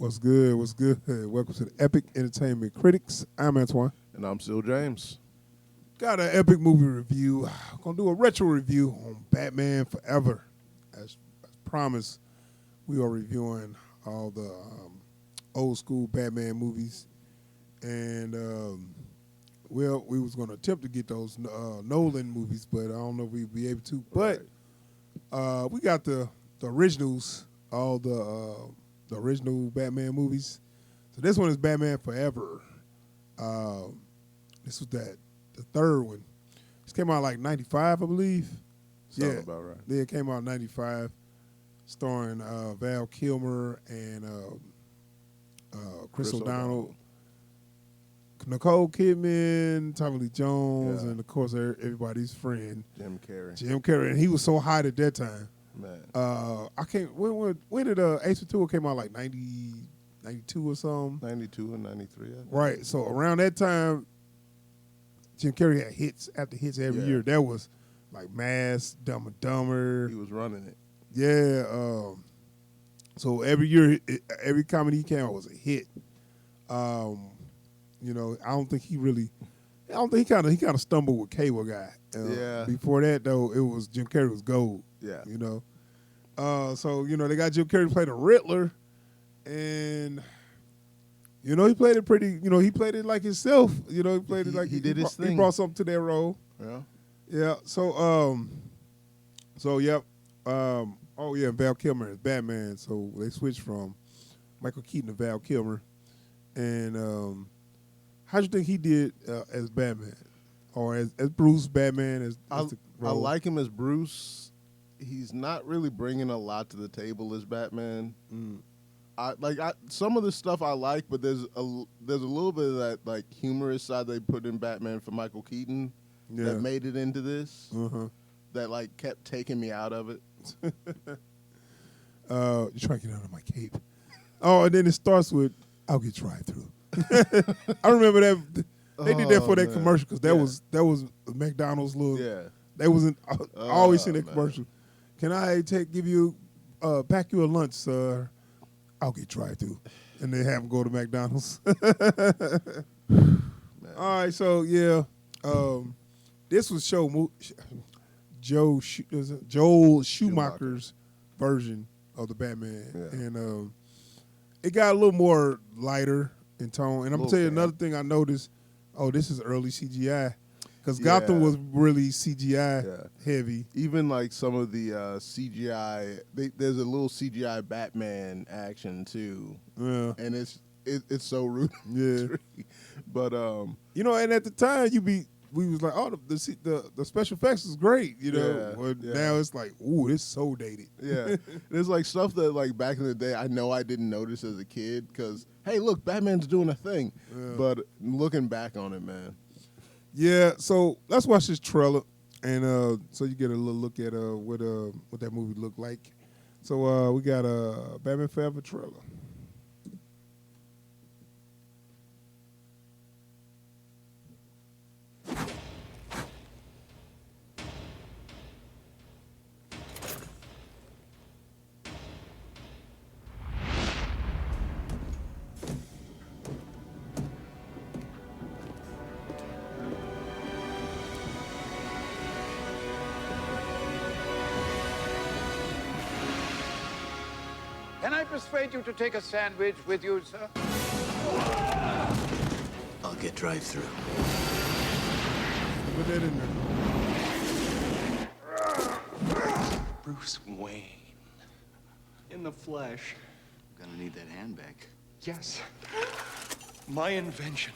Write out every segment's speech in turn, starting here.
What's good? What's good? Welcome to the Epic Entertainment Critics. I'm Antoine. And I'm still James. Got an epic movie review. Gonna do a retro review on Batman Forever. As promised, we are reviewing all the old school Batman movies, and we was gonna attempt to get those Nolan movies, but I don't know if we'd be able to. But we got the originals, all the original Batman movies. So this one is Batman Forever. This was the third one. This came out like 95, I believe. Sounds about right. Yeah, it came out in 95, starring Val Kilmer and Chris O'Donnell, Nicole Kidman, Tommy Lee Jones, and of course everybody's friend Jim Carrey. Jim Carrey, and he was so hot at that time. Man. I can't. When did Ace Ventura came out? Like 90, 92 or something. 92 and 93. I think. Right. So around that time, Jim Carrey had hits after hits every year. That was like Mask, Dumb and Dumber. He was running it. Yeah. So every year, every comedy he came out was a hit. You know, I don't think he kind of stumbled with Cable Guy. Before that though, it was Jim Carrey was gold. Yeah. You know. So you know they got Jim Carrey to play the Riddler, and you know he played it pretty. You know he played it like himself. You know he played it like he did his thing. He brought something to that role. Yeah. Yeah. So yep. Oh yeah, Val Kilmer is Batman. So they switched from Michael Keaton to Val Kilmer, and how'd you think he did as Batman, or as Bruce Batman? I like him as Bruce. He's not really bringing a lot to the table as Batman. Some of the stuff I like, but there's a little bit of that like humorous side they put in Batman for Michael Keaton that made it into this. That like kept taking me out of it. You're trying to get out of my cape. Oh, and then it starts with "I'll get drive-through." I remember that they did that for that commercial because that was McDonald's little. Yeah. They wasn't. I always seen that commercial. Can I give you pack you a lunch, sir? I'll get drive-through, and they have him go to McDonald's. All right, so yeah, this was Joel Schumacher's version of the Batman, and it got a little more lighter in tone. And I'm gonna tell you another thing I noticed. Oh, this is early CGI. Because Gotham was really CGI heavy. Even like some of the CGI, there's a little CGI Batman action too. Yeah, and it's so rudimentary. Yeah, but you know, and at the time we was like, oh, the special effects is great, you know. But now it's like, ooh, it's so dated. Yeah, there's like stuff that like back in the day I know I didn't notice as a kid because hey, look, Batman's doing a thing. Yeah. But looking back on it, man. Yeah, so let's watch this trailer, and so you get a little look at what that movie looked like. So we got a Batman Forever trailer. Can I persuade you to take a sandwich with you, sir? I'll get drive-through. Put that in there. Bruce Wayne. In the flesh. I'm gonna need that hand back. Yes. My invention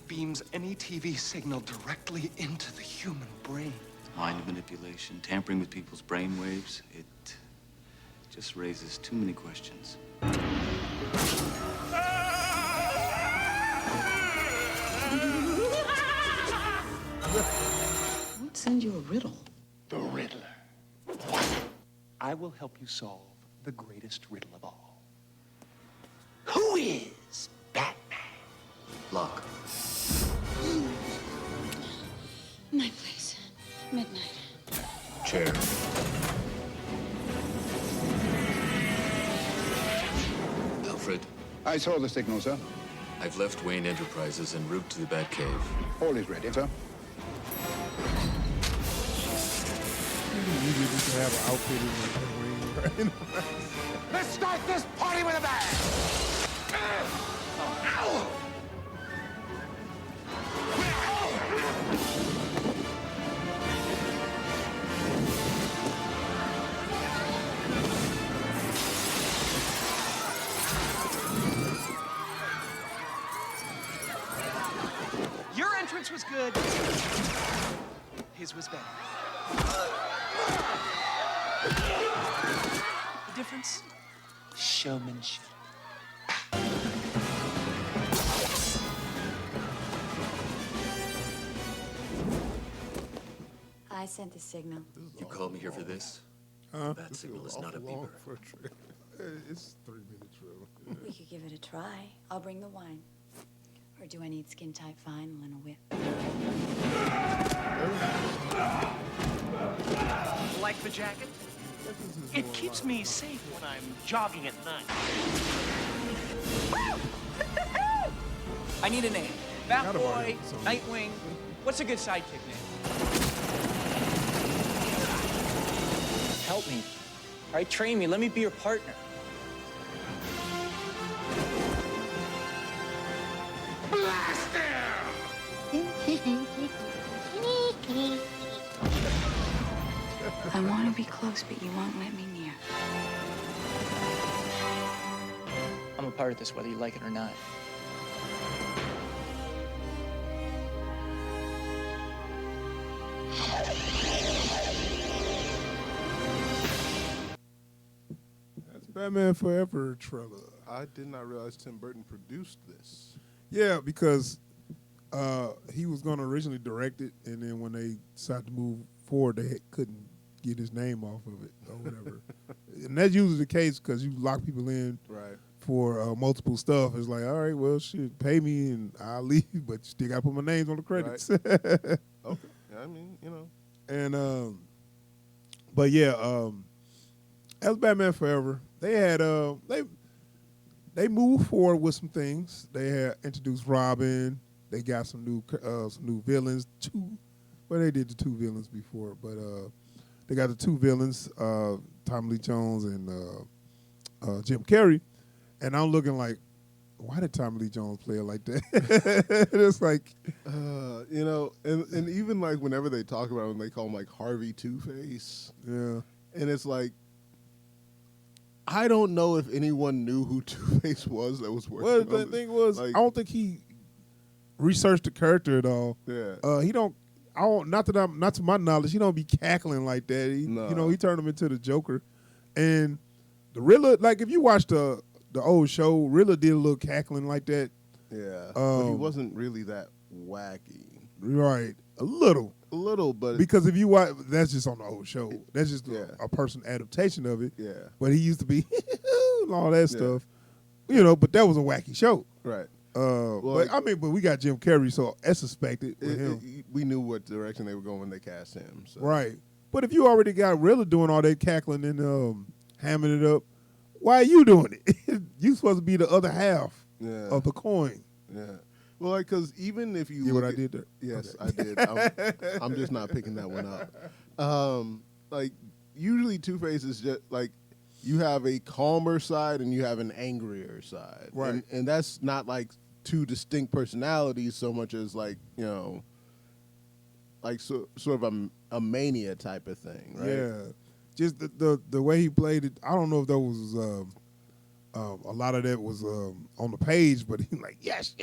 beams any TV signal directly into the human brain. Mind manipulation, tampering with people's brain waves. It just raises too many questions. I'll send you a riddle. The Riddler. I will help you solve the greatest riddle of all. Who is Batman? Lock. My place. Midnight. Chair. Alfred. I saw the signal, sir. I've left Wayne Enterprises en route to the Batcave. All is ready, sir. You just have an outfit in the ring, right? Let's start this party with a bang! Ow! Your entrance was good. His was better. The difference? Showmanship. I sent the signal. You called me here for this? That signal is not a beeper. For a trip. It's 3 minutes, really. We could give it a try. I'll bring the wine. Or do I need skin-tight vinyl and a whip? Like the jacket? It keeps me safe when I'm jogging at night. I need a name. Batboy, Nightwing. What's a good sidekick name? Help me. All right, train me. Let me be your partner. Blast I want to be close, but you won't let me near. I'm a part of this, whether you like it or not. That's Batman Forever trailer. I did not realize Tim Burton produced this. Yeah, because he was going to originally direct it, and then when they decided to move forward, they couldn't get his name off of it or whatever. And that's usually the case because you lock people in Right. for multiple stuff. It's like, all right, well, shit, pay me and I'll leave, but you still got to put my names on the credits. Okay. I mean, you know. And but yeah, as Batman Forever, they had they moved forward with some things. They had introduced Robin. They got some new villains. They did the 2 villains before, but they got the 2 villains, Tommy Lee Jones and Jim Carrey. And I'm looking like, why did Tommy Lee Jones play it like that? It's like, You know, and even like whenever they talk about him, they call him like Harvey Two-Face. yeah. And it's like, I don't know if anyone knew who Two-Face was that was working Well, on the this. thing was, Like, I don't think he researched the character at all. Yeah. He don't. I don't. Not to my knowledge, he don't be cackling like that. No. You know, he turned him into the Joker, and the Riddler. Like if you watch the old show, Riddler did a little cackling like that. Yeah. But he Um, wasn't really that wacky. Right, a little. A little, but Because if you watch, that's just on the old show. That's just Yeah. a person adaptation of it. yeah. But he used to be and all that stuff. You know, but that was a wacky show. Right. But I mean, but we got Jim Carrey, so that's suspected with him. We knew what direction they were going when they cast him. So. Right. But if you already got Riddler doing all that cackling and hamming it up, why are you doing it? You supposed to be the other half Yeah. of the coin. Yeah. Well, like, because even if you You look what I at- did there? Yes, Okay. I did. I'm just not picking that one up. Like, usually Two-Face is just, like, you have a calmer side and you have an angrier side. Right. And that's not, like, 2 distinct personalities so much as, like, you know, like sort of a mania type of thing, right? Yeah. Just the way he played it, I don't know if that was a lot of that was on the page, but he like, yes,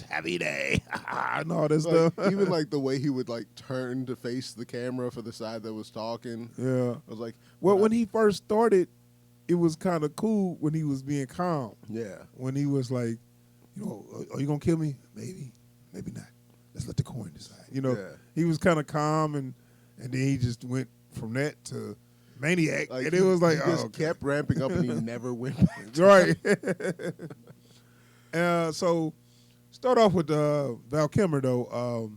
happy day, and all that Like, stuff. even, like, the way he would, like, turn to face the camera for the side that was talking. Yeah. I was like, Well, when he first started, it was kind of cool when he was being calm. yeah. When he was like, you know, are you gonna kill me? Maybe not. Let's let the coin decide. You know, Yeah. he was kind of calm, and then he just went from that to maniac, Like, and it was like, he just oh, okay. kept ramping up and he never went back. Right. So start off with Val Kilmer though.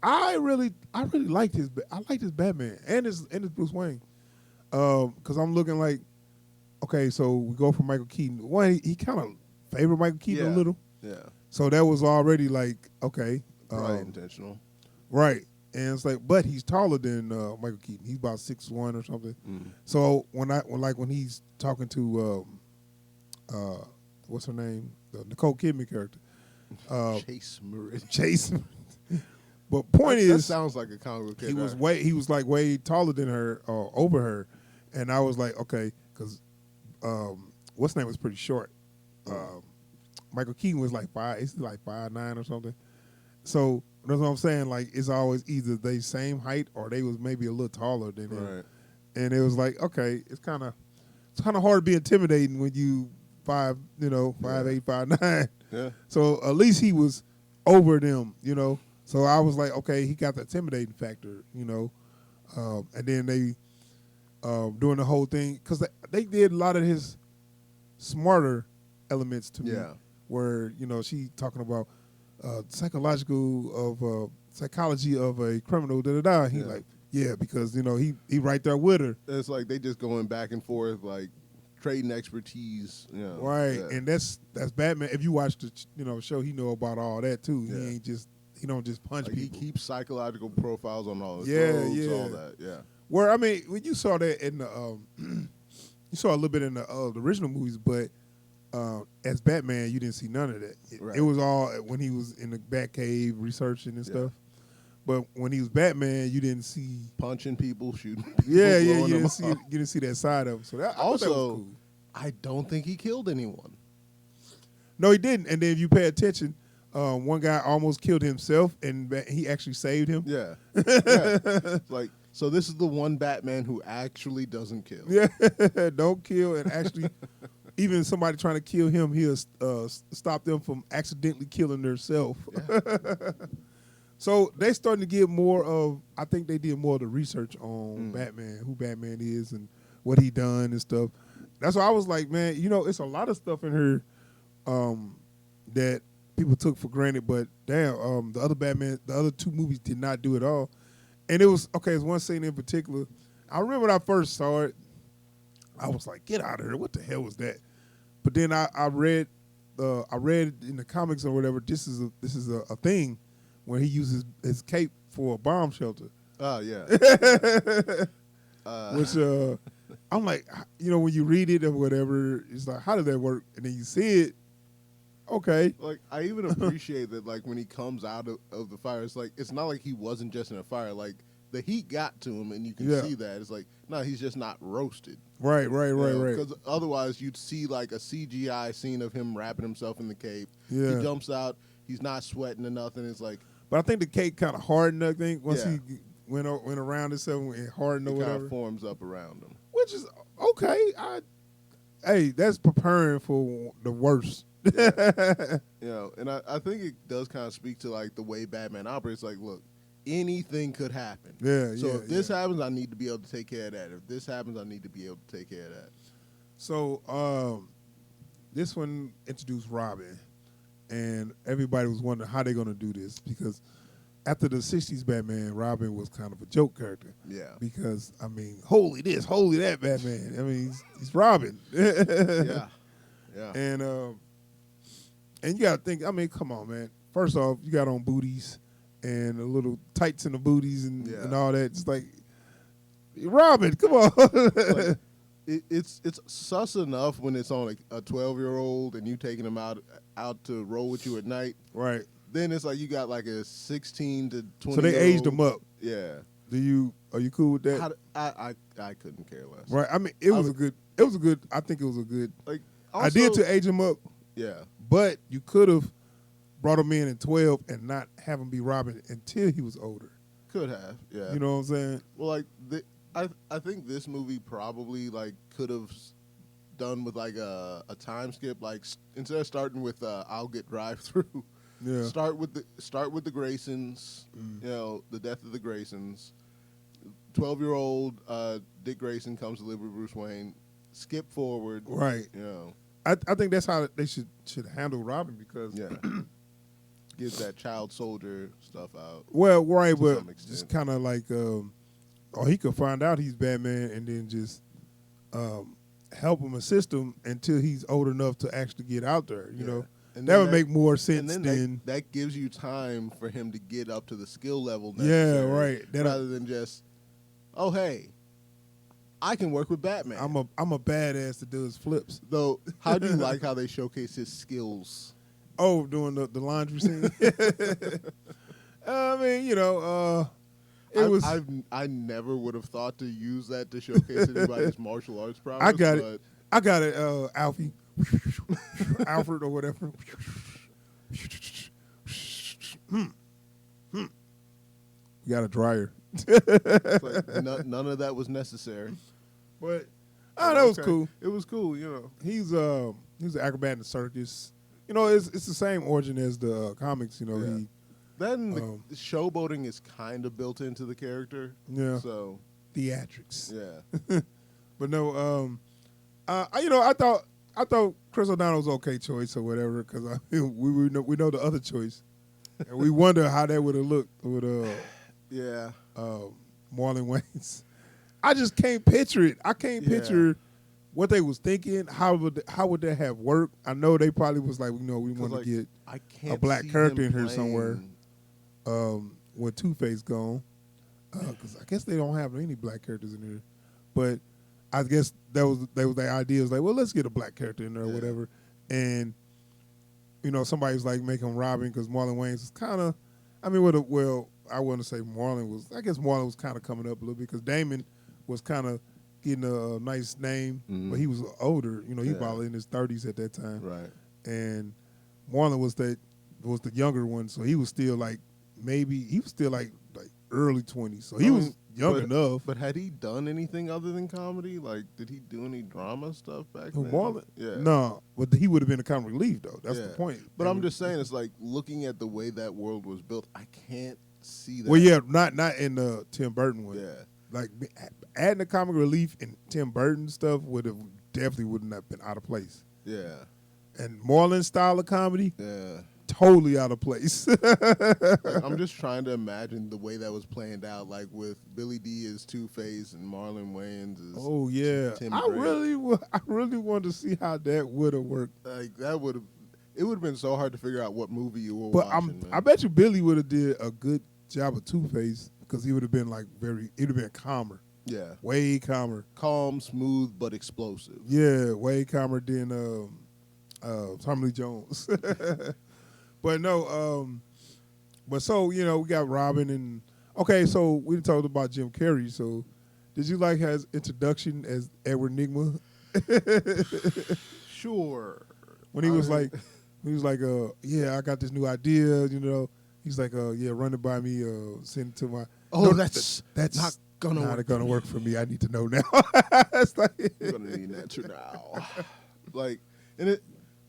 I really liked his Batman and his Bruce Wayne. Because I'm looking like, okay, so we go from Michael Keaton. One, he kind of favor Michael Keaton a little. Yeah. So that was already like, okay. Probably intentional. Right. And it's like, but he's taller than Michael Keaton. He's about 6'1" or something. So when he's talking to what's her name? The Nicole Kidman character. Chase Meridian. Chase. But point that is, sounds like a comic book he was character. he was like way taller than her, over her, and I was like, okay, because what's name was pretty short. Michael Keaton was like 5'9" or something. So that's what I'm saying. Like it's always either they same height or they was maybe a little taller than him. Right. And it was like, okay, it's kind of hard to be intimidating when you 5'8", 5'9". Yeah. So at least he was over them, So I was like, okay, he got the intimidating factor, And then they doing the whole thing because they did a lot of his smarter elements to me, where she talking about psychology of a criminal. He like, because he right there with her. It's like they just going back and forth, like trading expertise. Right, and that's Batman. If you watch the show, he know about all that too. He don't just punch like people. He keeps psychological profiles on all his all that. Yeah. Where I mean, when you saw that in the you saw a little bit in the original movies, but as Batman, you didn't see none of that. It was all when he was in the Batcave researching and stuff. But when he was Batman, you didn't see punching people, shooting people. You didn't see that side of him. So that, I thought that was cool. I don't think he killed anyone. No, he didn't. And then if you pay attention, one guy almost killed himself, and he actually saved him. Yeah. Like, so this is the one Batman who actually doesn't kill. Yeah, don't kill, and actually, even somebody trying to kill him, he'll stop them from accidentally killing themselves. Yeah. So they starting to get more of. I think they did more of the research on Batman, who Batman is, and what he done and stuff. That's why I was like, man, it's a lot of stuff in here that people took for granted, but damn, the other two movies did not do it all. And it was okay. There's one scene in particular. I remember when I first saw it, I was like, "Get out of here! What the hell was that?" But then I read in the comics or whatever. This is a thing where he uses his cape for a bomb shelter. Oh yeah. Which I'm like, when you read it or whatever, it's like, how does that work? And then you see it. Okay. Like, I even appreciate that, like, when he comes out of the fire, it's like, it's not like he wasn't just in a fire. Like, the heat got to him, and you can see that. It's like, no, he's just not roasted. Right. Because otherwise, you'd see, like, a CGI scene of him wrapping himself in the cape. Yeah. He jumps out. He's not sweating or nothing. It's like... But I think the cape kind of hardened, I think, once he went around himself and hardened or whatever. It kind of forms up around him. Which is okay. Hey, that's preparing for the worst. Yeah. And I think it does kind of speak to, like, the way Batman operates. Like, look, anything could happen. So if this happens, I need to be able to take care of that. If this happens, I need to be able to take care of that. So this one introduced Robin, and everybody was wondering how they're going to do this, because after the 60s Batman, Robin was kind of a joke character. Yeah. Because, I mean, holy this, holy that Batman. I mean, he's Robin. Yeah. And you got to think, I mean, come on, man. First off, you got on booties and a little tights in the booties and all that. It's like, Robin, come on. Like, it's sus enough when it's on like a 12-year-old and you taking him out to roll with you at night. Right. Then it's like you got like a 16 to 20. So they aged him up. Yeah. Are you cool with that? I couldn't care less. Right. I mean, I think it was a good. Like, also, I did to age him up. Yeah. But you could have brought him in at 12 and not have him be Robin until he was older. Could have. Yeah. You know what I'm saying? Well, like I think this movie probably like could have done with like a time skip. Like instead of starting with I'll Get Drive Through. Yeah. Start with the Graysons. The death of the Graysons. 12-year-old Dick Grayson comes to live with Bruce Wayne. Skip forward. Right. I think that's how they should handle Robin, because get that child soldier stuff out. Well, right, but just kind of like, or he could find out he's Batman and then just help him, assist him until he's old enough to actually get out there. You know, And that then would make more sense and then than that gives you time for him to get up to the skill level Yeah, necessary. right. Rather than just, oh hey, I can work with Batman. I'm a badass that does flips. Though, how do you like how they showcase his skills? Oh, doing the laundry scene. I mean, you know, I never would have thought to use that to showcase anybody's martial arts prowess. I got it, Alfie, Alfred or whatever. You got a dryer, It's like, none of that was necessary. but that was Okay. cool. It was cool, you know. He's an acrobat in the circus. You know, it's the same origin as the comics. You know, Yeah. Then the showboating is kind of built into the character. Yeah. So theatrics. yeah. But no, I thought Chris O'Donnell was okay choice or whatever because we know the other choice, and we wonder how that would have looked with Yeah. Marlon Wayans. I just can't picture it. I can't Yeah. picture what they was thinking. How would that have worked? I know they probably was like, we want like, to get I can't black see character him in here somewhere. playing- When Two-Face gone, because I guess they don't have any black characters in there. But I guess that was their idea. Was like, well, let's get a black character in there or Yeah. whatever. And you know, somebody's like making Robin because Marlon Wayans is kind of. I mean, I wouldn't say Marlon was. I guess Marlon was kind of coming up a little bit because Damon was kind of getting a nice name, but he was older. You know, he Yeah. probably in his 30s at that time. Right. And Marlon was the younger one, so he was still like early 20s. So he was young enough. But had he done anything other than comedy? Like, did he do any drama stuff back then? Marlon? Yeah. No, but he would have been a comic relief though. That's the Yeah. point. But I'm just saying, it's like looking at the way that world was built. I can't see that. Well, yeah, not in the Tim Burton one. Yeah. Like adding the comic relief and Tim Burton stuff definitely would not have been out of place. Yeah. And Marlon's style of comedy, Yeah. totally out of place. Like, I'm just trying to imagine the way that was planned out, like with Billy D as Two-Face and Marlon Wayans as Oh yeah, Tim I Drake. really wanted to see how that would have worked. Like that would have been so hard to figure out what movie you were But watching. I bet you Billy would have did a good job of Two-Face because he would have been he'd have been calmer, yeah, way calmer. calm, smooth, but explosive. Yeah, way calmer than Tommy Lee Jones. But no, but so you know we got Robin and okay, so we talked about Jim Carrey. So did you like his introduction as Edward Nygma? Sure. When he was like, yeah, I got this new idea, you know. He's like, yeah, run it by me, send it to my. Oh, No, that's not gonna not work. gonna work for me. I need to know now. It's like, You're gonna need an answer now. Like, and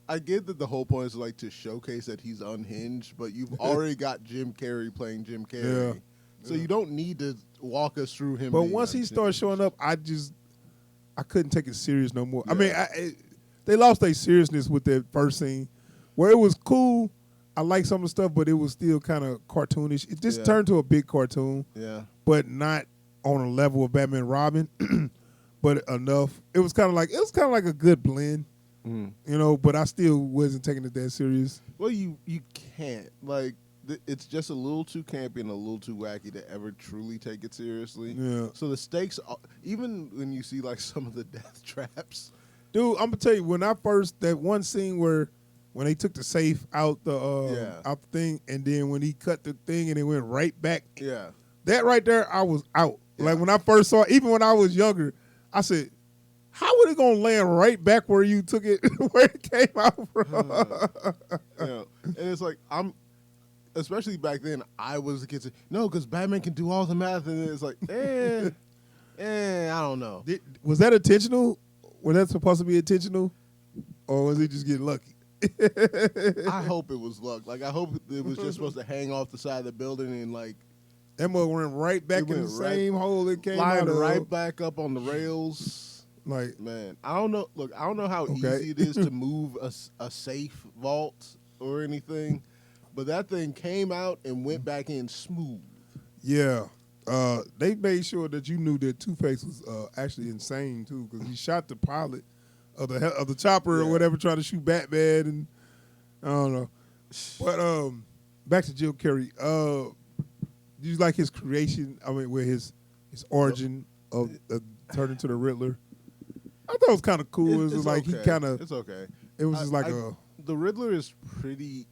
I get that the whole point is like to showcase that he's unhinged, but you've already got Jim Carrey playing Jim Carrey, Yeah. so you don't need to walk us through him. but being once he unhinged. started showing up, I couldn't take it serious no more. I Yeah. mean, they lost their seriousness with that first scene, where it was cool. I like some of the stuff, but it was still kind of cartoonish. It just Yeah. turned to a big cartoon, yeah, but not on a level of Batman and Robin, but enough. It was kind of like a good blend, you know. But I still wasn't taking it that serious. well, you can't like. It's just a little too campy and a little too wacky to ever truly take it seriously. Yeah. So the stakes, even when you see like some of the death traps, Dude, I'm gonna tell you that one scene where when they took the safe out the out the thing, and then when he cut the thing and it went right back. yeah, That right there, I was out. Yeah. Like when I first saw it, even when I was younger, I said, "How would it gonna land right back where you took it, where it came out from?" you know, and it's like especially back then, I was a kid saying, no, because Batman can do all the math, and it's like, I don't know. Was that intentional? Was that supposed to be intentional, or was he just getting lucky? I hope it was luck. Like I hope it was just supposed to hang off the side of the building and like That mother went right back It in the went right- same hole it came lined out of. right back up on the rails. Like, Man, I don't know. Look, I don't know how Okay. easy it is to move a safe vault or anything, but that thing came out and went back in smooth. yeah. They made sure that you knew that Two-Face was actually insane too, because he shot the pilot of the chopper or whatever, trying to shoot Batman, and I don't know. But back to Jim Carrey. Do you like his creation? I mean, where his origin of turning to the Riddler. I thought it was kind of cool. It was like okay. he kind of. It's okay. It was just like the Riddler is pretty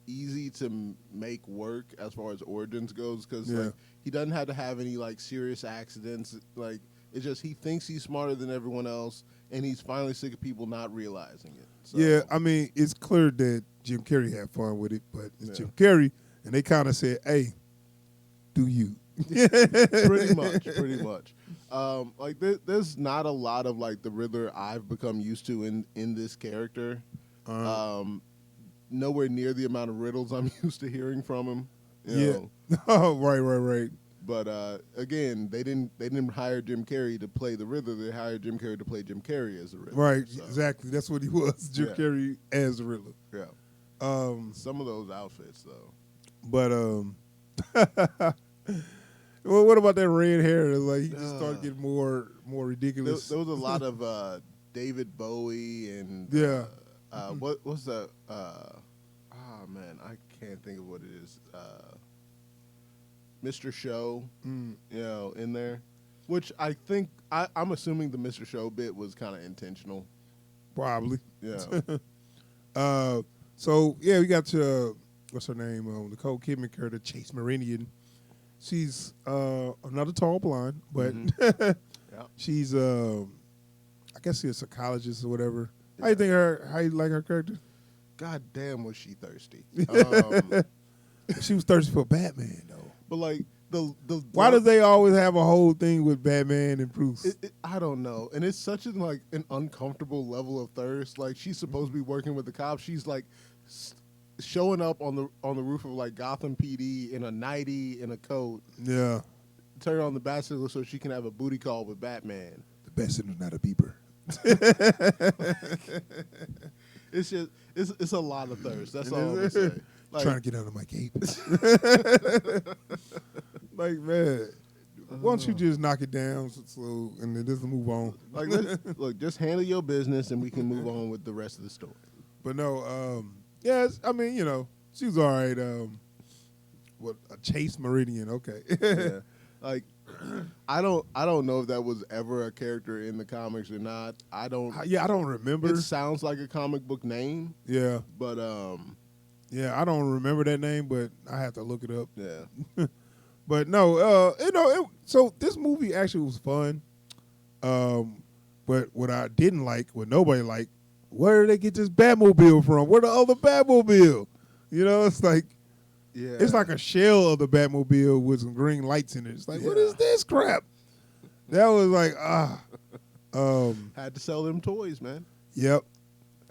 easy to make work as far as origins goes because like he doesn't have to have any like serious accidents. Like it's just he thinks he's smarter than everyone else, and he's finally sick of people not realizing it. So. Yeah, I mean it's clear that Jim Carrey had fun with it, but it's Jim Carrey, and they kind of said, "Hey, do you?" Pretty much. Like there's not a lot of like the Riddler I've become used to in this character. Nowhere near the amount of riddles I'm used to hearing from him. You know. Oh, right. But again, they didn't hire Jim Carrey to play the Riddler. They hired Jim Carrey to play Jim Carrey as the Riddler. Right, so. Exactly. That's what he was, Jim Carrey as the Riddler. Yeah. Some of those outfits though. But well, what about that red hair? Like he just started getting more ridiculous. There was a lot of David Bowie and what's that? Man, I can't think of what it is. Mr. Show, you know, in there, which I think I'm assuming the Mr. Show bit was kind of intentional. Probably. Yeah. So yeah, we got what's her name? Nicole Kidman character, Chase Meridian. She's another tall blonde, but she's I guess she's a psychologist or whatever. Yeah. How you like her character? God damn, was she thirsty? She was thirsty for Batman though. But like the why do they always have a whole thing with Batman and Bruce? I don't know, and it's such an uncomfortable level of thirst. Like she's supposed to be working with the cops. She's like showing up on the roof of like Gotham PD in a nightie and a coat. Yeah. Turn on the bicycle so she can have a booty call with Batman. The best is not a beeper. It's just it's a lot of thirst. That's all I'm gonna say. Like, trying to get under my cape. Like, man, why don't you just knock it down slow and then just move on? Like, look, just handle your business and we can move on with the rest of the story. But no, yes, I mean, you know, she was all right. A Chase Meridian, okay. Yeah. Like, I don't know if that was ever a character in the comics or not. I don't remember. It sounds like a comic book name. Yeah. But yeah, I don't remember that name, but I have to look it up. Yeah. But no, so this movie actually was fun. But what I didn't like, what nobody liked, where did they get this Batmobile from? Where the other Batmobile? You know, it's like, it's like a shell of the Batmobile with some green lights in it. It's like, what is this crap? That was like, had to sell them toys, man. Yep.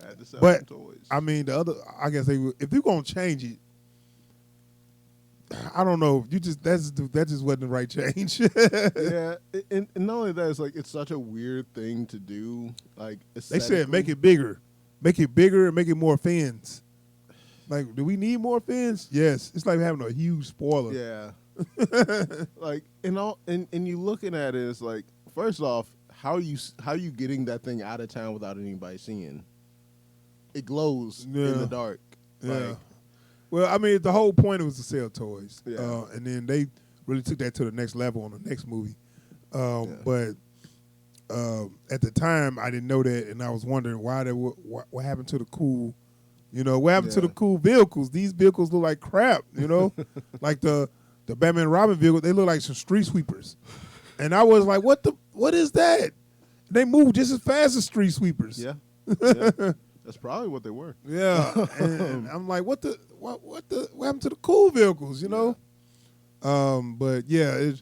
Had to sell them toys. I mean, I guess if they're gonna change it, I don't know. That just wasn't the right change. Yeah, and not only that, it's like it's such a weird thing to do. Like they said, make it bigger, and make it more fins. Like, do we need more fins? Yes. It's like having a huge spoiler. Yeah. Like, and you looking at it, it's like, first off, how are you getting that thing out of town without anybody seeing? It glows in the dark. Yeah. Like, well, I mean, the whole point was to sell toys. Yeah. And then they really took that to the next level on the next movie. But at the time, I didn't know that, and I was wondering what happened to the cool. You know, what happened to the cool vehicles? These vehicles look like crap, you know? Like the Batman and Robin vehicle, they look like some street sweepers. And I was like, what is that? And they move just as fast as street sweepers. Yeah. That's probably what they were. Yeah. And I'm like, what happened to the cool vehicles, you know? Yeah. But yeah,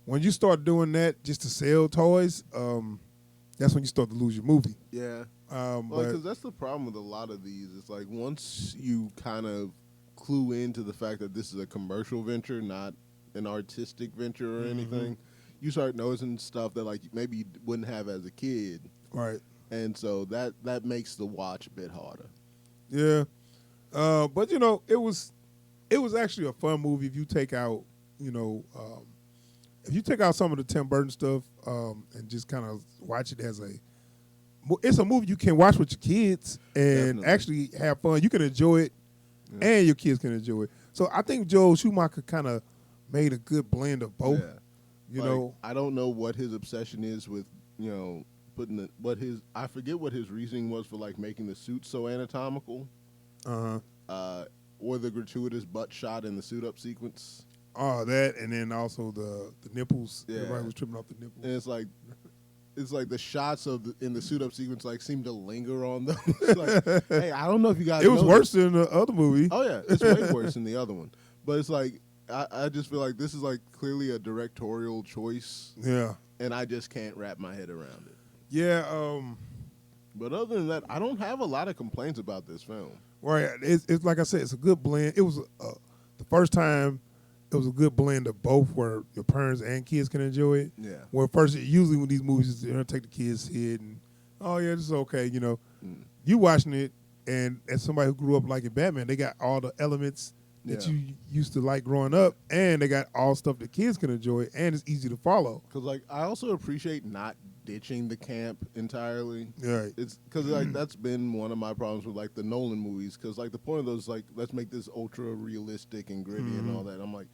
when you start doing that just to sell toys, that's when you start to lose your movie. Yeah. Because that's the problem with a lot of these. It's like once you kind of clue into the fact that this is a commercial venture, not an artistic venture or anything, you start noticing stuff that like maybe you wouldn't have as a kid. Right. And so that makes the watch a bit harder. Yeah. But you know, it was actually a fun movie if you take out, you know, if you take out some of the Tim Burton stuff and just kind of watch it as it's a movie you can watch with your kids and Definitely. actually have fun. You can enjoy it, and your kids can enjoy it. So I think Joel Schumacher kind of made a good blend of both. Yeah. You Like, know, I don't know what his obsession is with, putting I forget what his reasoning was for like making the suit so anatomical. Or the gratuitous butt shot in the suit up sequence. oh that, and then also the nipples. Yeah. Everybody was tripping off the nipples. And it's like the shots in the suit up sequence like seem to linger on them. It's like, hey, I don't know if you guys It was know worse this. than the other movie. Oh yeah, it's way worse than the other one. But it's like I just feel like this is like clearly a directorial choice, Yeah, and I just can't wrap my head around it. yeah. But other than that, I don't have a lot of complaints about this film. Right. It's like I said, it's a good blend. It was the first time it was a good blend of both, where your parents and kids can enjoy it. Yeah. Where first, usually when these movies, they're gonna take the kids' head and, oh yeah, this is okay. You know, you watching it, and as somebody who grew up liking Batman, they got all the elements that Yeah. you used to like growing up, and they got all stuff that kids can enjoy, and it's easy to follow. Because like I also appreciate not ditching the camp entirely. Right. It's because like that's been one of my problems with like the Nolan movies. Because like the point of those like let's make this ultra realistic and gritty and all that. I'm like,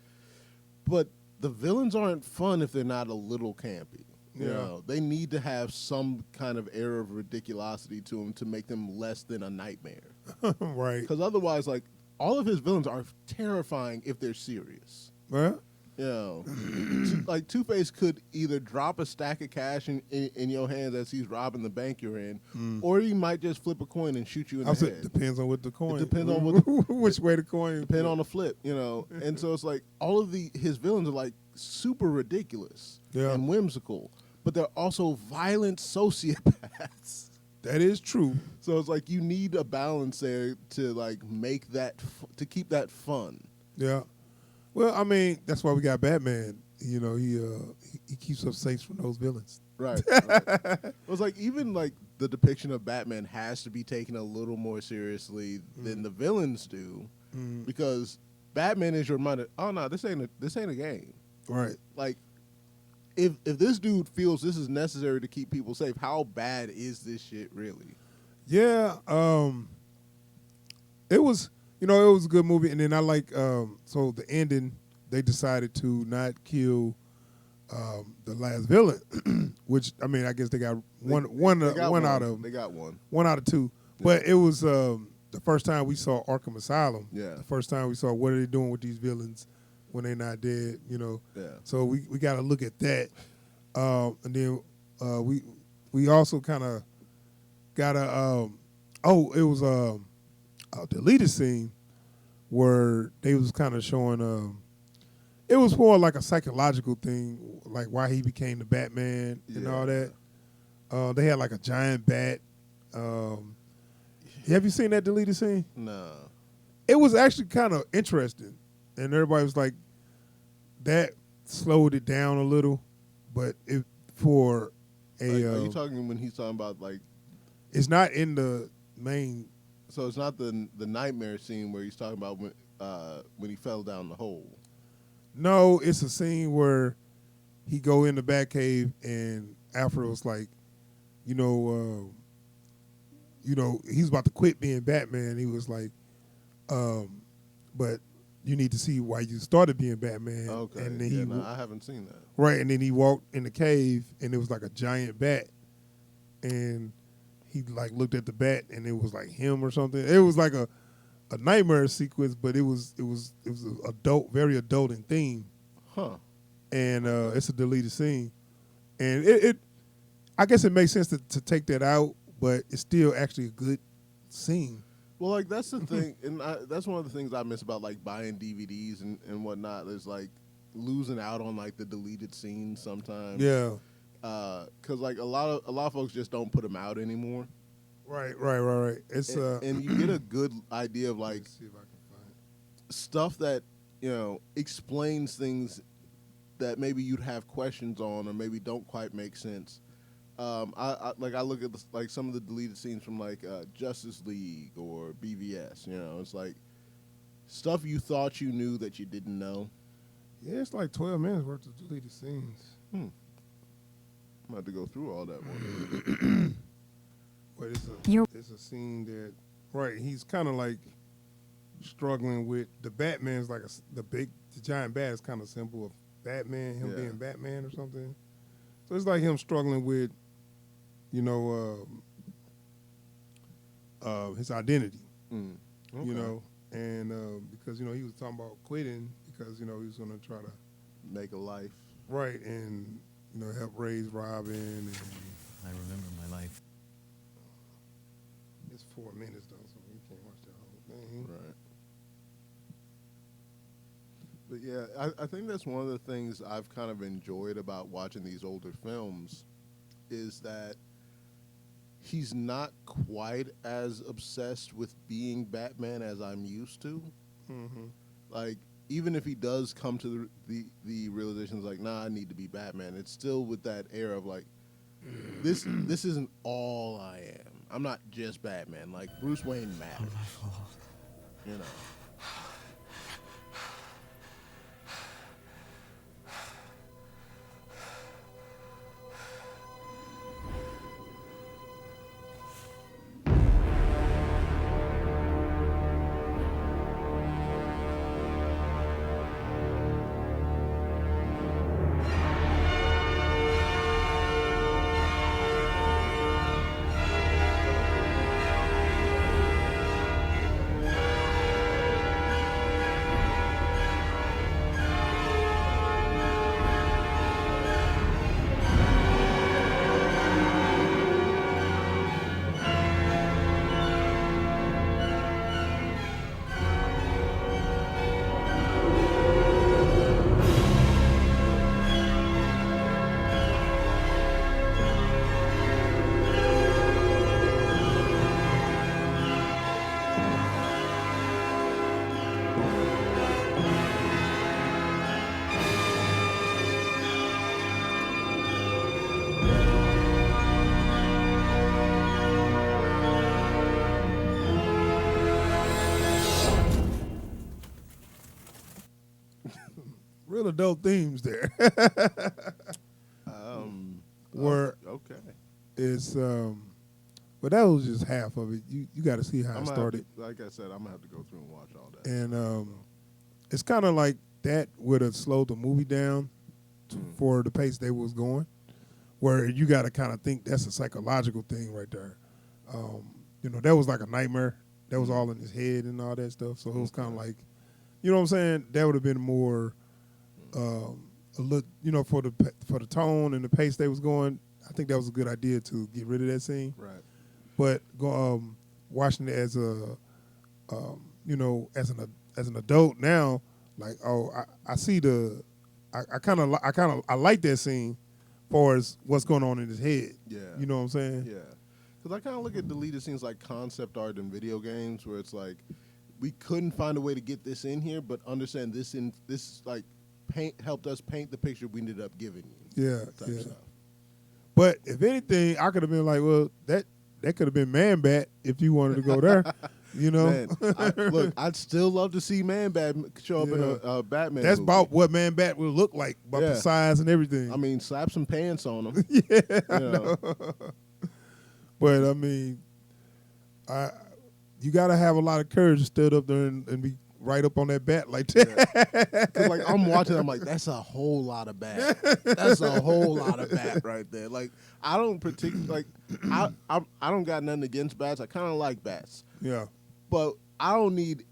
but the villains aren't fun if they're not a little campy. You know, they need to have some kind of air of ridiculosity to them to make them less than a nightmare. Right. Because otherwise, like all of his villains are terrifying if they're serious. Well, You know, like Two-Face could either drop a stack of cash in your hands as he's robbing the bank you're in, or he might just flip a coin and shoot you in I the said head. depends on what the coin. It depends on what which way the coin. depend on the flip, you know. And so it's like all of his villains are like super ridiculous and whimsical, but they're also violent sociopaths. That is true. So it's like you need a balance there to like make that to keep that fun. Yeah. Well, I mean, that's why we got Batman. You know, he keeps us safe from those villains. Right. It was like even like the depiction of Batman has to be taken a little more seriously than the villains do, because Batman is your reminder. Oh no, this ain't a game. Right. Like, if this dude feels this is necessary to keep people safe, how bad is this shit really? Yeah. It was. You know, it was a good movie, and then I like. So the ending, they decided to not kill the last villain, which I mean, I guess they got one out of them. They got one. One out of two. Yeah. But it was the first time we saw Arkham Asylum. Yeah. The first time we saw what are they doing with these villains when they're not dead. You know. Yeah. So we got to look at that, and then we also kind of got a. It was a deleted scene where they was kind of showing it was more like a psychological thing, like why he became the Batman and all that. They had like a giant bat. Have you seen that deleted scene? No. It was actually kind of interesting, and everybody was like, that slowed it down a little, but it for a. Like, are you talking when he's talking about like? It's not in the main. So it's not the nightmare scene where he's talking about when he fell down the hole. No, it's a scene where he go in the Batcave and Alfred was like, you know, he's about to quit being Batman. He was like, but you need to see why you started being Batman. Okay. And then I haven't seen that. Right, and then he walked in the cave and it was like a giant bat, and he like looked at the bat and it was like him or something. It was like a nightmare sequence, but it was adult, very adult in theme. Huh. And it's a deleted scene, and it I guess it makes sense to take that out, but it's still actually a good scene. Well, like that's the thing, and that's one of the things I miss about like buying DVDs and whatnot. Is like losing out on like the deleted scenes sometimes. Yeah. Because like a lot of folks just don't put them out anymore. Right. It's and you get a good idea of like see if I can find it. stuff that explains things that maybe you'd have questions on or maybe don't quite make sense. I look at like some of the deleted scenes from like Justice League or BVS. It's like stuff you thought you knew that you didn't know. Yeah, it's like 12 minutes worth of deleted scenes. I'm about to go through all that one. But You're- it's a scene that, right, he's kind of like struggling with, the Batman's like the giant bat is kind of symbol of Batman, him being Batman or something. So it's like him struggling with, you know, his identity, Okay. you know, and because, you know, he was talking about quitting because, you know, he was going to try to Make a life. right and, you know, help raise Robin. And I remember my life. it's 4 minutes though, so you can't watch that whole thing. Right. But yeah, I think that's one of the things I've kind of enjoyed about watching these older films is that he's not quite as obsessed with being Batman as I'm used to. Mm-hmm. Like, even if he does come to the realizations like, nah, I need to be Batman, it's still with that air of like, this isn't all I am. I'm not just Batman. Like, Bruce Wayne matters. You know. Real adult themes there. Where Okay. it's but that was just half of it. You got to see how it started. Like I said, I'm gonna have to go through and watch all that. And it's kind of like that would have slowed the movie down for the pace they was going, where you got to kind of think that's a psychological thing right there. You know, that was like a nightmare. That was all in his head and all that stuff. So it was kind of like, you know what I'm saying? That would have been more, a look, you know, for the tone and the pace they was going. I think that was a good idea to get rid of that scene. Right. But watching it as a, you know, as an adult now, like, oh, I see I like that scene, far as what's going on in his head. Yeah. You know what I'm saying? Yeah. Because I kind of look at deleted scenes like concept art in video games, where it's like, we couldn't find a way to get this in here, but understand this like helped us paint the picture we ended up giving you. Yeah. Type Yeah. stuff. But if anything, I could have been like, well, that could have been Man Bat if you wanted to go there. You know, Man, I'd still love to see Man Bat show up in a Batman. That's movie. about what Man Bat would look like, about the size and everything. I mean, slap some pants on him. Yeah, I You know. But I mean, you got to have a lot of courage to stand up there and be right up on that bat like that. Cause like I'm watching, I'm like, that's a whole lot of bat. That's a whole lot of bat right there. Like I don't particularly like I don't got nothing against bats. I kind of like bats. Yeah. But I don't need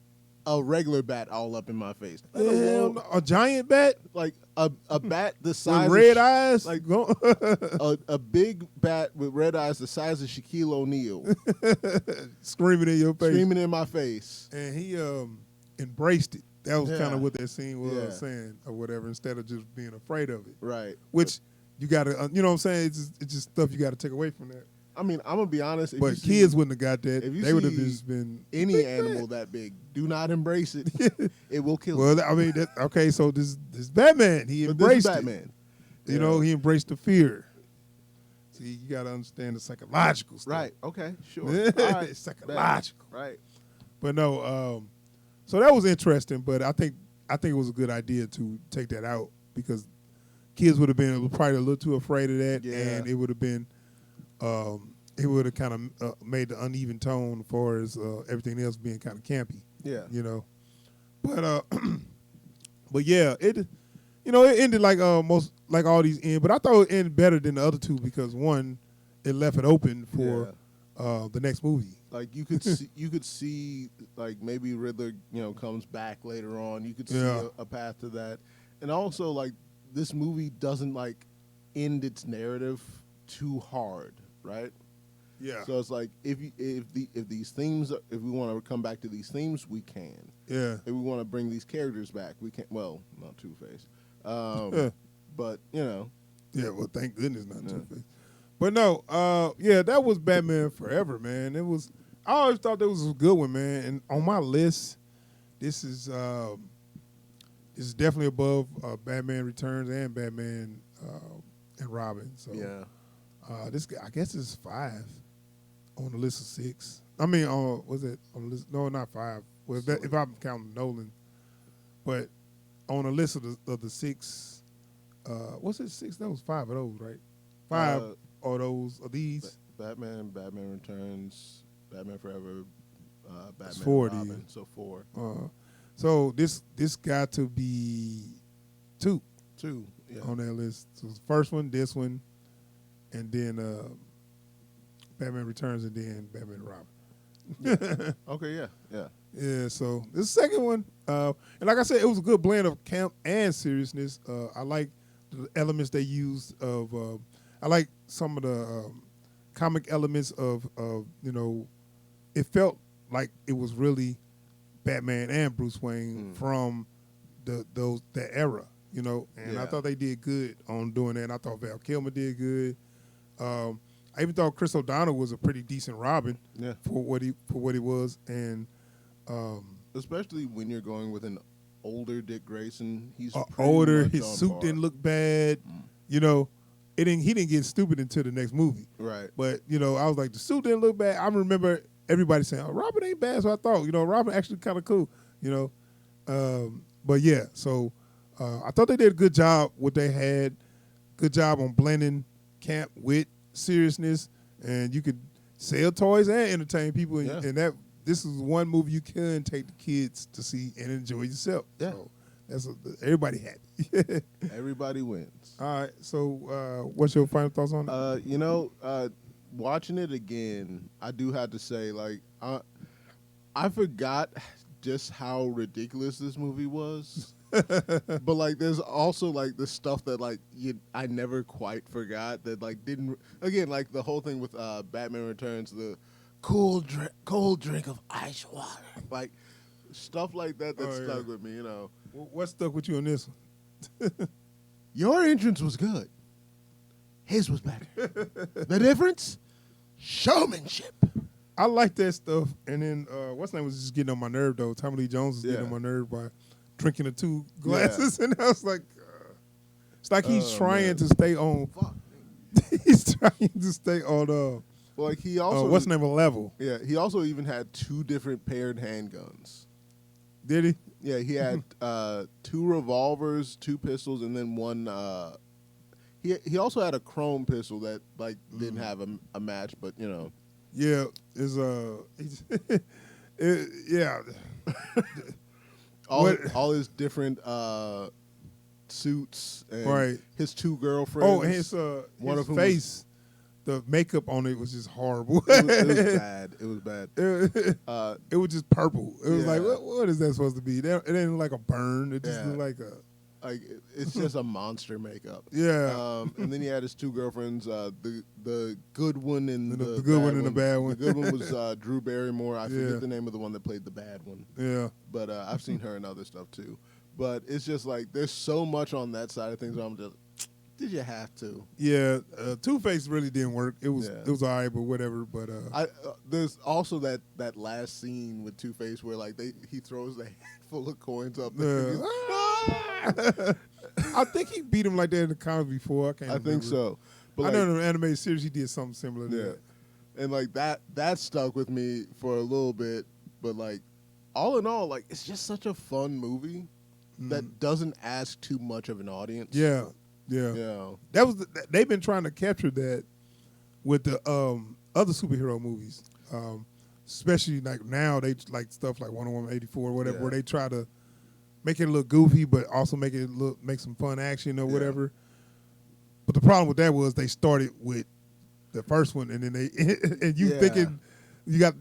a regular bat all up in my face. A giant bat, like a bat the size with red of, eyes, like go a big bat with red eyes the size of Shaquille O'Neal, screaming in your face, screaming in my face. And he embraced it. That was kind Yeah. of what that scene was Yeah. saying, or whatever. Instead of just being afraid of it, Right. Which you got to, you know what I'm saying? It's just stuff you got to take away from that. I mean, I'm gonna be honest. If But you see- kids wouldn't have got that. if you They would have see just been any animal that big, do not embrace it. It will kill you. Well, I mean, okay. So this Batman, he But this embraced is it. Batman. You know, he embraced the fear. See, you got to understand the psychological stuff. Right. Okay. Sure. Yeah, All right. it's psychological. Right. But no, so that was interesting. But I think it was a good idea to take that out because kids would have been probably a little too afraid of that, Yeah. and it would have been it would have kind of made the uneven tone as far as everything else being kind of campy. Yeah. You know, but but yeah, it ended like most like all these end, but I thought it ended better than the other two because one, it left it open for the next movie. Like you could see like maybe Riddler, comes back later on. You could see a path to that, and also like this movie doesn't like end its narrative too hard, right? Yeah. So it's like if these themes, if we want to come back to these themes, we can. Yeah. If we want to bring these characters back, we can. Well, not Two-Face, but Yeah. Well, thank goodness not Two-Face. But no, that was Batman Forever, man. It was. I always thought that was a good one, man. And on my list, this is definitely above Batman Returns and Batman and Robin. So this I guess it's 5 on the list of 6. I mean, was it on the list? No, not 5. Well, if I'm counting Nolan, but on the list of the 6, what's it 6? That was 5 of those, right? 5 of those of these. Batman Returns, Batman Forever, Batman 4 and Robin. So 4. So this got to be 2 on that list. So the first one, this one, and then Batman Returns, and then Batman and Robin. Okay, yeah. Yeah, so the second one, and like I said, it was a good blend of camp and seriousness. I like the elements they used of. I like some of the comic elements of it felt like it was really Batman and Bruce Wayne from that era, and I thought they did good on doing that. And I thought Val Kilmer did good. I even thought Chris O'Donnell was a pretty decent Robin for what he was, and especially when you're going with an older Dick Grayson, he's older. His suit didn't look bad, He didn't get stupid until the next movie, right? But I was like, the suit didn't look bad. I remember everybody saying, "Oh, Robin ain't bad," so I thought, Robin actually kind of cool, But yeah, so I thought they did a good job. What they had, good job on blending camp with seriousness, and you could sell toys and entertain people, and that this is one movie you can take the kids to see and enjoy yourself. Yeah, so that's everybody happy. Everybody wins. All right, so what's your final thoughts on it? Watching it again, I do have to say, like, I forgot just how ridiculous this movie was. But like, there's also like the stuff that like I never quite forgot that like didn't again like the whole thing with Batman Returns, the cold drink of ice water, like stuff like that stuck with me. What stuck with you on this one? Your entrance was good. His was better. The difference? Showmanship. I like that stuff. And then what's name was just getting on my nerve though. Tommy Lee Jones was getting on my nerve by drinking the 2 glasses, and I was like, it's like he's trying to stay on. He's trying to stay on. Like he also what's the name of level? Yeah, he also even had 2 different paired handguns. Did he? Yeah, he had 2 revolvers, 2 pistols, and then one. He also had a chrome pistol that like didn't have a match, but Yeah, is yeah. all his different suits and his 2 girlfriends. Oh, and his face, the makeup on it was just horrible. It was bad. It was bad. It was just purple. It was like, what is that supposed to be? It didn't look like a burn. It just looked like a. Like it's just a monster makeup. Yeah. And then he had his 2 girlfriends, the good one and the good one and the bad one. The good one was Drew Barrymore. I forget the name of the one that played the bad one. Yeah. But I've seen her in other stuff too. But it's just like there's so much on that side of things where I'm just, did you have to? Yeah. Two-Face really didn't work. It was all right, but whatever. But there's also that last scene with Two-Face where like he throws the handful of coins up there. I think he beat him like that in the comic before. I think remember. so. But I know in the animated series he did something similar to that. And like that stuck with me for a little bit. But like all in all, like it's just such a fun movie that doesn't ask too much of an audience. Yeah. That was they've been trying to capture that with the other superhero movies, especially like now they like stuff like Wonder Woman 84 or whatever, Yeah. where they try to make it look goofy, but also make some fun action or whatever. But the problem with that was they started with the first one, and then they and you Yeah. thinking you got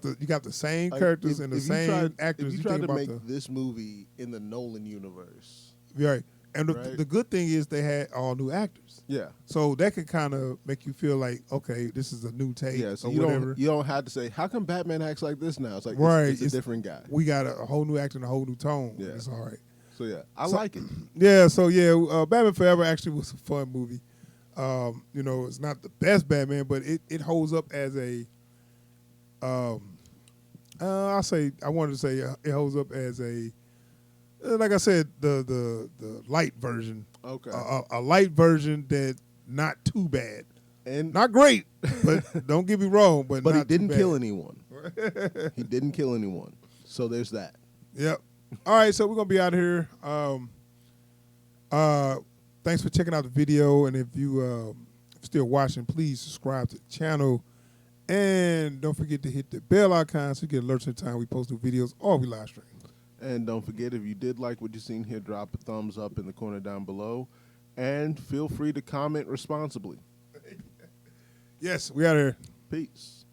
the same Like, characters and the if you same tried- actors. If you you tried think to about make this movie in the Nolan universe, right, and Right. the good thing is they had all new actors, yeah, so that could kind of make you feel like, okay, this is a new take yeah. So or you whatever. don't have to say, how come Batman acts like this now? It's like Right, it's a different guy. We got a whole new actor and a whole new tone. Yeah. It's all right. So yeah, I So- like it. Yeah, so yeah, Batman Forever actually was a fun movie. You know, it's not the best Batman, but it holds up as a. I wanted to say it holds up as a, like I said, the light version. Okay. A light version that not too bad, And not great, but don't get me wrong, but but he not too didn't kill bad. anyone. He didn't kill anyone. So there's that. Yep. All right, so we're gonna be out of here. Thanks for checking out the video, and if you still watching, please subscribe to the channel, and don't forget to hit the bell icon so you get alerts every time we post new videos or we live stream. And don't forget, if you did like what you seen here, drop a thumbs up in the corner down below, and feel free to comment responsibly. Yes, we out of here. Peace.